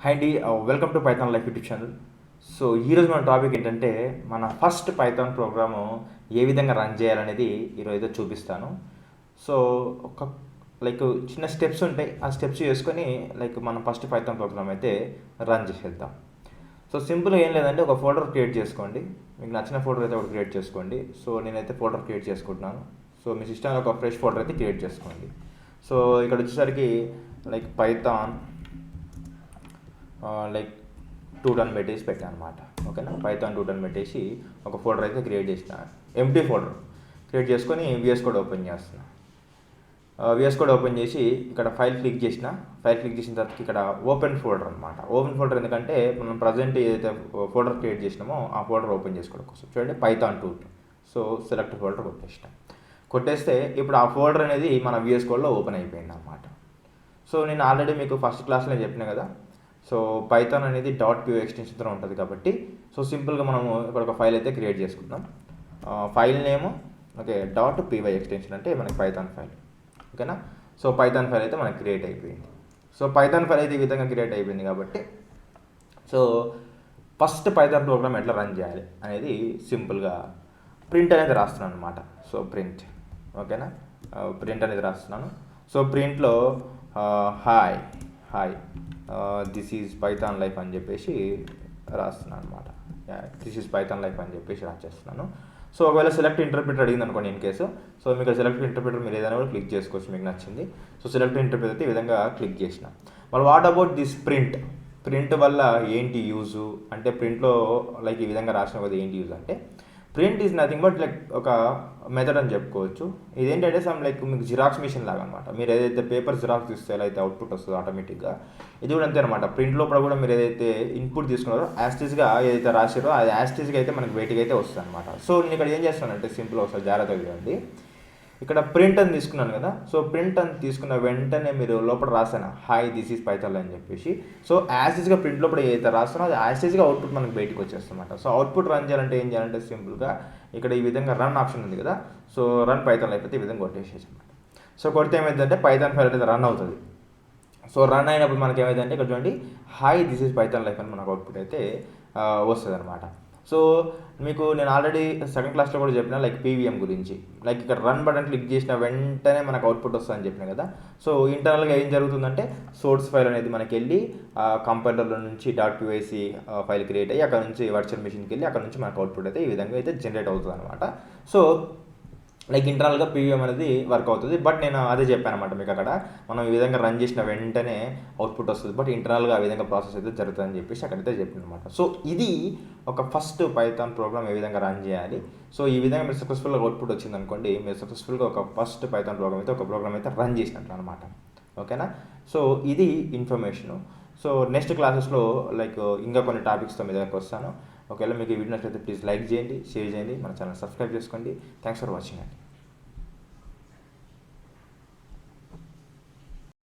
Hi అండి, welcome to Python life YouTube channel. So ఈరోజు మన టాపిక్ ఏంటంటే మన ఫస్ట్ పైథాన్ ప్రోగ్రాము ఏ విధంగా రన్ చేయాలనేది ఈరోజు చూపిస్తాను. సో ఒక చిన్న స్టెప్స్ ఉంటాయి, ఆ స్టెప్స్ చేసుకొని మనం ఫస్ట్ పైథాన్ ప్రోగ్రామ్ అయితే రన్ చేసేద్దాం. సో సింపుల్గా ఏం లేదంటే ఒక ఫోల్డర్ క్రియేట్ చేసుకోండి. మీకు నచ్చిన ఫోల్డర్ అయితే ఒకటి క్రియేట్ చేసుకోండి. సో నేనైతే ఫోల్డర్ క్రియేట్ చేసుకుంటున్నాను. సో మీ సిస్టంలో ఒక ఫ్రెష్ ఫోల్డర్ అయితే క్రియేట్ చేసుకోండి. సో ఇక్కడ వచ్చేసరికి పైథాన్ 2 టన్ పెట్టేసి పెట్టాను అనమాట. ఓకేనా, పైథాన్ 2 టన్ పెట్టేసి ఒక ఫోల్డర్ అయితే క్రియేట్ చేసిన, ఎంటీ ఫోల్డర్ క్రియేట్ చేసుకొని విఎస్ కోడ్ ఓపెన్ చేస్తున్నా. విఎస్ కోడ్ ఓపెన్ చేసి ఇక్కడ ఫైల్ క్లిక్ చేసిన తర్వాత ఇక్కడ ఓపెన్ ఫోల్డర్ అనమాట. ఓపెన్ ఫోల్డర్ ఎందుకంటే మనం ప్రజెంట్ ఏదైతే ఫోల్డర్ క్రియేట్ చేసినామో ఆ ఫోల్డర్ ఓపెన్ చేసుకోవడం కోసం. చూడండి, పైథాన్ 2. సో సెలెక్ట్ ఫోల్డర్ కొట్టేస్తే ఇప్పుడు ఆ ఫోల్డర్ అనేది మన విఎస్ కోడ్లో ఓపెన్ అయిపోయింది అనమాట. సో నేను ఆల్రెడీ మీకు ఫస్ట్ క్లాస్లో చెప్పిన కదా, సో పైథాన్ అనేది .py ఎక్స్టెన్షన్తో ఉంటుంది కాబట్టి సో సింపుల్గా మనము ఇక్కడ ఒక ఫైల్ అయితే క్రియేట్ చేసుకుందాం. ఫైల్ నేమ్ .py ఎక్స్టెన్షన్ అంటే మనకి పైథాన్ ఫైల్. ఓకేనా, సో పైథాన్ ఫైల్ అయితే మనకి క్రియేట్ అయిపోయింది. సో పైథాన్ ఫైల్ అయితే ఈ విధంగా క్రియేట్ అయిపోయింది కాబట్టి సో ఫస్ట్ పైథాన్ ప్రోగ్రామ్ ఎట్లా రన్ చేయాలి అనేది సింపుల్గా ప్రింట్ అనేది రాస్తున్నాను అనమాట. సో ప్రింట్, ఓకేనా, ప్రింట్ అనేది రాస్తున్నాను. సో ప్రింట్లో hi this is Python life అని చెప్పేసి రాస్తున్నాను అనమాట. దిస్ ఈజ్ పైథాన్ లైఫ్ అని చెప్పేసి రాసేస్తున్నాను. సో ఒకవేళ సెలెక్ట్ ఇంటర్ప్రిటర్ అడిగింది అనుకోండి ఇన్ కేసు, సో మీకు సెలెక్ట్ ఇంటర్ప్రిటర్ మీరు ఏదైనా కూడా క్లిక్ చేసుకోవచ్చు మీకు నచ్చింది. సో సెలెక్ట్ ఇంటర్ప్రిటర్ అయితే ఈ విధంగా క్లిక్ చేసిన. మరి వాట్ అబౌట్ దిస్ ప్రింట్ వల్ల ఏంటి యూజు అంటే, ప్రింట్లో ఈ విధంగా రాసిన కదా ఏంటి యూజ్ అంటే, ప్రింట్ ఈజ్ నథింగ్ బట్ ఒక మెథడ్ అని చెప్పుకోవచ్చు. ఇదేంటంటే మీకు జిరాక్స్ మిషన్ లాగా అనమాట. మీరు ఏదైతే పేపర్ జిరాక్స్ తీస్తే ఎలా అయితే అవుట్పుట్ వస్తుందో ఆటోమేటిక్గా, ఇది కూడా అంతే అనమాట. ప్రింట్ లోపల కూడా మీరు ఏదైతే ఇన్పుట్ తీసుకున్నారో యాస్టీస్గా ఏదైతే రాసారో అది యాస్టీస్గా అయితే మనకి బయటికి అయితే వస్తుంది అనమాట. సో నేను ఇక్కడ ఏం చేస్తానంటే సింపుల్ ఒకసారి జాగ్రత్తగా చూడండి. ఇక్కడ ప్రింట్ అని తీసుకున్నాను కదా, సో ప్రింట్ అని తీసుకున్న వెంటనే మీరు లోపల రాసాను హాయ్ దిస్ ఈజ్ పైథాన్ అని చెప్పేసి. సో యాస్టీస్గా ప్రింట్ లోపల ఏదైతే రాస్తానో అది యాస్టీస్గా అవుట్పుట్ మనకి బయటికి వచ్చేస్తుందన్నమాట. సో అవుట్పుట్ రన్ చేయాలంటే ఏం చేయాలంటే సింపుల్గా ఇక్కడ ఈ విధంగా రన్ ఆప్షన్ ఉంది కదా, సో రన్ పైథాన్ అయిపోతే ఈ విధంగా కొట్టేసేసి అనమాట. సో కొడితే ఏమైందంటే పైథాన్ ఫైల్ అనేది రన్ అవుతుంది. సో రన్ అయినప్పుడు మనకి ఏమైందంటే ఇక్కడ చూడండి hi this is Python life అని మనకు అవుట్పుట్ అయితే వస్తుంది అనమాట. సో మీకు నేను ఆల్రెడీ సెకండ్ క్లాస్లో కూడా చెప్పిన పీవీఎం గురించి. ఇక్కడ రన్ బటన్ క్లిక్ చేసిన వెంటనే మనకు అవుట్పుట్ వస్తుందని చెప్పిన కదా. సో ఇంటర్నల్గా ఏం జరుగుతుందంటే సోర్స్ ఫైల్ అనేది మనకి వెళ్ళి కంపైలర్లో నుంచి .py ఫైల్ క్రియేట్ అయ్యి అక్కడ నుంచి వర్చువల్ మెషిన్కి వెళ్ళి అక్కడ నుంచి మనకు అవుట్పుట్ అయితే ఈ విధంగా అయితే జనరేట్ అవుతుంది అనమాట. సో ఇంటర్నల్గా పీవీఎం అనేది వర్క్ అవుతుంది. బట్ నేను అదే చెప్పాను అనమాట మీకు, అక్కడ మనం ఈ విధంగా రన్ చేసిన వెంటనే అవుట్పుట్ వస్తుంది, బట్ ఇంటర్నల్గా ఆ విధంగా ప్రాసెస్ అయితే జరుగుతుందని చెప్పేసి అక్కడైతే చెప్పాను అనమాట. సో ఇది ఒక ఫస్ట్ పైథాన్ ప్రోగ్రామ్ ఏ విధంగా రన్ చేయాలి. సో ఈ విధంగా మీరు సక్సెస్ఫుల్గా అవుట్పుట్ వచ్చింది అనుకోండి, మీరు సక్సెస్ఫుల్గా ఒక ఫస్ట్ పైథాన్ ప్రోగ్రామ్ అయితే రన్ చేసినట్లు అనమాట. ఓకేనా, సో ఇది ఇన్ఫర్మేషను. సో నెక్స్ట్ క్లాసెస్లో ఇంకా కొన్ని టాపిక్స్తో మీ దగ్గరకు వస్తాను. ఒకవేళ మీకు ఈ వీడియో నచ్చితే ప్లీజ్ లైక్ చేయండి, షేర్ చేయండి, మన ఛానల్ సబ్స్క్రైబ్ చేసుకోండి. థ్యాంక్స్ ఫర్ వాచింగ్ అండి.